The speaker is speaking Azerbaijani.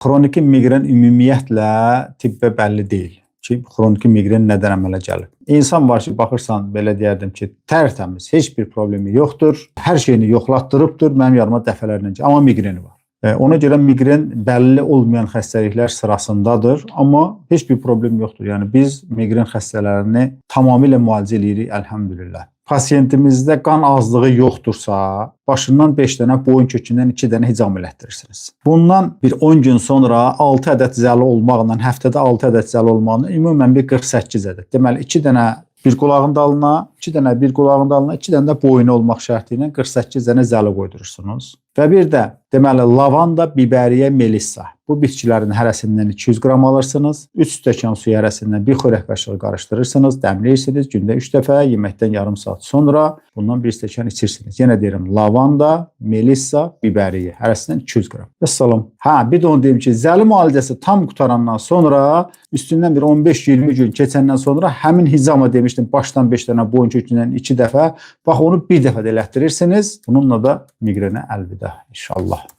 Xroniki miqren ümumiyyətlə tibbə bəlli deyil ki, xroniki miqren nədən əmələ gəlir. İnsan var ki, baxırsan, belə deyərdim ki, tərtəmiz, heç bir problemi yoxdur, hər şeyini yoxlatdırıbdır, mənim yanıma dəfələrlə ki, amma miqreni var. Ona görə miqren bəlli olmayan xəstəliklər sırasındadır, amma heç bir problem yoxdur. Yəni biz miqren xəstələrini tamamilə müalicə edirik, əlhəmdülillah. Pasiyentimizdə qan azlığı yoxdursa, başından 5 dənə, boyun kökündən 2 dənə hicam elətdirirsiniz. Bundan bir 10 gün sonra 6 ədəd zəli olmaqla, həftədə 6 ədəd zəli olmaqla ümumən bir 48 ədəd. Deməli, 2 dənə bir qulağın dalına, 2 dənə bir qulağın dalına, 2 dənə də boynu olmaq şərti ilə 48 dənə zəli qoydurursunuz. Və bir də deməli lavanda, biberiyə, melissa. Bu bitkilərin hərəsindən 200 qram alırsınız. 3 stəkan suyu hərəsindən 1 xörək qaşığı qarışdırırsınız, dəmləyirsiniz. Gündə 3 dəfə, yeməkdən yarım saat sonra bundan 1 stəkan içirsiniz. Yenə deyirəm, lavanda, melissa, biberiyə hərəsindən 200 qram. Vəssalam. Bir də onu deyim ki, zəli müalicəsi tam qutarandan sonra üstündən bir 15-20 gün keçəndən sonra həmin hicama demişdim, başdan 5 dənə, boyun kökündən 2 dəfə, bax onu bir dəfə də elətdirirsiniz. Bununla da miqrenə əlvida inşallah.